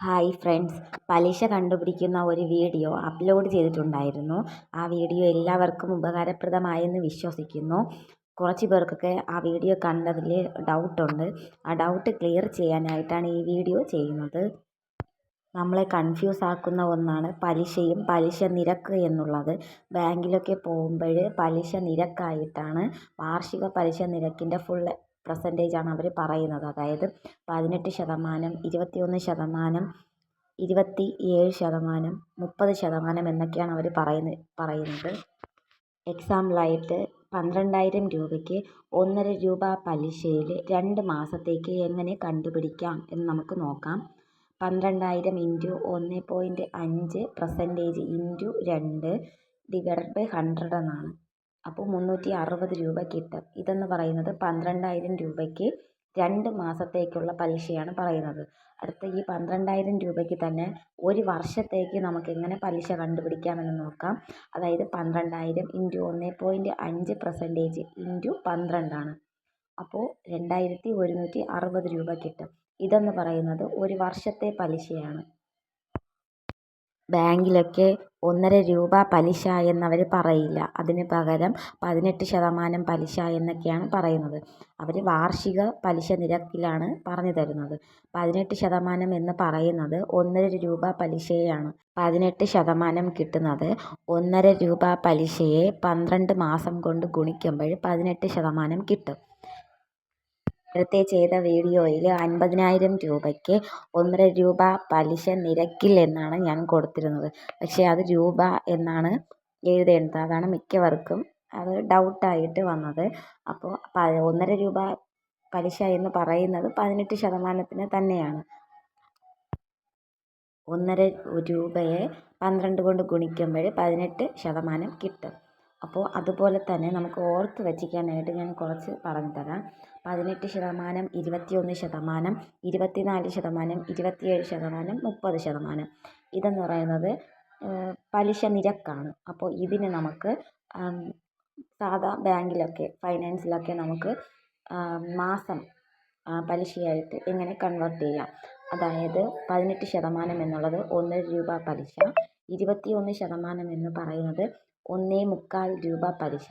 Hi friends, പലിശ കണ്ടുപിടിക്കുന്ന ഒരു വീഡിയോ അപ്ലോഡ് ചെയ്തിട്ടുണ്ടായിരുന്നു. ആ വീഡിയോ എല്ലാവർക്കും ഉപകാരപ്രദമായെന്ന് വിശ്വസിക്കുന്നു. കുറച്ച് പേർക്കൊക്കെ ആ വീഡിയോ കണ്ടതിൽ ഡൗട്ടുണ്ട്. ആ ഡൗട്ട് ക്ലിയർ ചെയ്യാനായിട്ടാണ് ഈ വീഡിയോ ചെയ്യുന്നത്. നമ്മളെ കൺഫ്യൂസ് ആക്കുന്ന ഒന്നാണ് പലിശയും പലിശ നിരക്ക് എന്നുള്ളത്. ബാങ്കിലൊക്കെ പോകുമ്പോൾ പലിശ നിരക്കായിട്ടാണ് വാർഷിക പലിശ നിരക്കിൻ്റെ ഫുൾ പെർസെൻറ്റേജാണ് അവർ പറയുന്നത്. അതായത് 18%, 21%, 27%, 30% എന്നൊക്കെയാണ് അവർ പറയുന്നത്. എക്സാമ്പിളായിട്ട് 12,000 രൂപയ്ക്ക് 1.5 രൂപ പലിശയിൽ 2 മാസത്തേക്ക് എങ്ങനെ കണ്ടുപിടിക്കാം എന്ന് നമുക്ക് നോക്കാം. 12,000 ഇൻറ്റു 1.5% ഇൻറ്റു 2 ഡിവൈഡഡ് ബൈ 100 എന്നാണ്. അപ്പോൾ 360 രൂപ കിട്ടും. ഇതെന്ന് പറയുന്നത് 12,000 രൂപയ്ക്ക് 2 മാസത്തേക്കുള്ള പലിശയാണ് പറയുന്നത്. അടുത്ത ഈ 12,000 രൂപയ്ക്ക് തന്നെ ഒരു വർഷത്തേക്ക് നമുക്ക് എങ്ങനെ പലിശ കണ്ടുപിടിക്കാമെന്ന് നോക്കാം. അതായത് 12,000 ഇൻറ്റു 1.5% ഇൻറ്റു 12 ആണ്. അപ്പോൾ 2,160 രൂപ കിട്ടും. ഇതെന്ന് പറയുന്നത് ഒരു വർഷത്തെ പലിശയാണ്. ബാങ്കിലൊക്കെ 1.5 രൂപ പലിശ എന്നവർ പറയില്ല. അതിന് പകരം 18% പലിശ എന്നൊക്കെയാണ് പറയുന്നത്. അവർ വാർഷിക പലിശ നിരക്കിലാണ് പറഞ്ഞു തരുന്നത്. 18% എന്ന് പറയുന്നത് 1.5 രൂപ പലിശയാണ്. 18% കിട്ടുന്നത് 1.5 രൂപ പലിശയെ 12 മാസം കൊണ്ട് ഗുണിക്കുമ്പോൾ 18% കിട്ടും. നേരത്തെ ചെയ്ത വീഡിയോയിൽ 50,000 രൂപയ്ക്ക് 1.5 രൂപ പലിശ നിരക്കിൽ എന്നാണ് ഞാൻ കൊടുത്തിരുന്നത്. പക്ഷേ അത് രൂപ എന്നാണ് എഴുതേണ്ടത്. അതാണ് മിക്കവർക്കും അത് ഡൗട്ടായിട്ട് വന്നത്. അപ്പോൾ 1.5 രൂപ പലിശ എന്ന് പറയുന്നത് 18% തന്നെയാണ്. 1.5 രൂപയെ 12 കൊണ്ട് ഗുണിക്കുമ്പോൾ 18% കിട്ടും. അപ്പോൾ അതുപോലെ തന്നെ നമുക്ക് ഓർത്ത് വച്ചിക്കാനായിട്ട് ഞാൻ കുറച്ച് പറഞ്ഞു തരാം. 18%, 21%, 24%, 27%, 30%. ഇതെന്ന് പറയുന്നത് പലിശ നിരക്കാണ്. അപ്പോൾ ഇതിന് നമുക്ക് സാധാ ബാങ്കിലൊക്കെ ഫൈനാൻസിലൊക്കെ നമുക്ക് മാസം പലിശയായിട്ട് എങ്ങനെ കൺവേർട്ട് ചെയ്യാം. അതായത് 18% എന്നുള്ളത് 1.5 രൂപ പലിശ, 21% എന്ന് പറയുന്നത് 1.25 രൂപ പലിശ,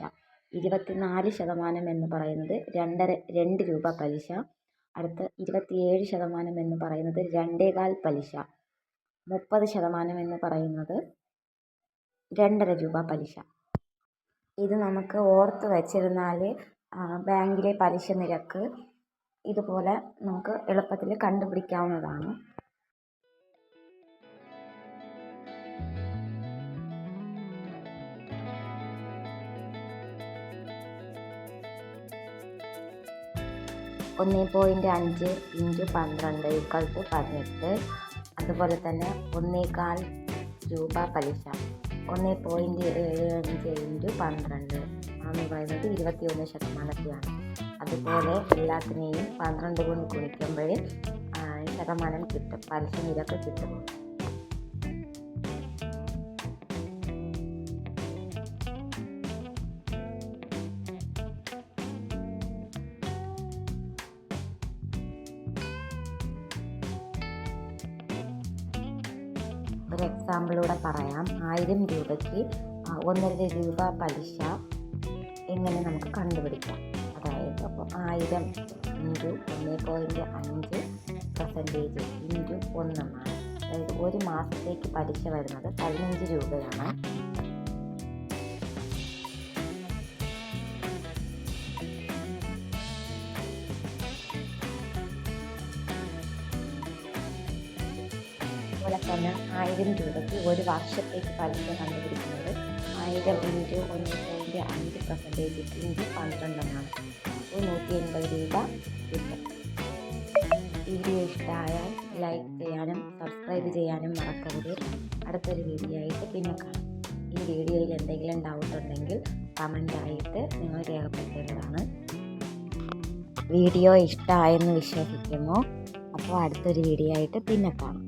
24% എന്ന് പറയുന്നത് 2 രൂപ പലിശ, അടുത്ത് 27% എന്ന് പറയുന്നത് 2.25 പലിശ, 30% എന്ന് പറയുന്നത് 2.5 രൂപ പലിശ. ഇത് നമുക്ക് ഓർത്ത് വച്ചിരുന്നാൽ ബാങ്കിലെ പലിശ നിരക്ക് ഇതുപോലെ നമുക്ക് എളുപ്പത്തിൽ കണ്ടുപിടിക്കാവുന്നതാണ്. (1.5 ഇൻറ്റു 12 = 18). അതുപോലെ തന്നെ 1.25 രൂപ പലിശ 1.75 ഇൻറ്റു 12 എന്ന് പറയുന്നത് 21%. അതുപോലെ എല്ലാത്തിനെയും 12 കൊണ്ട് ഗുണിക്കുമ്പോൾ ശതമാനം കിട്ടും, പലിശ നിരക്ക് കിട്ടും. ഒരു എക്സാമ്പിളൂടെ പറയാം. 1000 രൂപയ്ക്ക് 1.5 രൂപ പലിശ എങ്ങനെ നമുക്ക് കണ്ടുപിടിക്കാം. അതായത് അപ്പോൾ 1000 ഇൻറ്റു 1.5% ഇൻറ്റു 1 എന്നാണ്. അതായത് ഒരു മാസത്തേക്ക് പലിശ വരുന്നത് 15 രൂപയാണ്. അതുപോലെ തന്നെ 1000 രൂപയ്ക്ക് ഒരു വർഷത്തേക്ക് പലിശ കണ്ടുപിടിക്കുന്നത് 1000 ഇൻറ്റു 1.5% ഇൻറ്റു 12 എന്നാണ്. അപ്പോൾ 180 രൂപ കിട്ടും. വീഡിയോ ഇഷ്ടമായാൽ ലൈക്ക് ചെയ്യാനും സബ്സ്ക്രൈബ് ചെയ്യാനും മറക്കരുത്. അടുത്തൊരു വീഡിയോ ആയിട്ട് പിന്നെ കാണാം. ഈ വീഡിയോയിൽ എന്തെങ്കിലും ഡൗട്ട് ഉണ്ടെങ്കിൽ കമൻ്റായിട്ട് നിങ്ങൾ രേഖപ്പെടുത്തേണ്ടതാണ്. വീഡിയോ ഇഷ്ടമായെന്ന് വിശ്വസിക്കുന്നു. അപ്പോൾ അടുത്തൊരു വീഡിയോ ആയിട്ട് പിന്നെ കാണാം.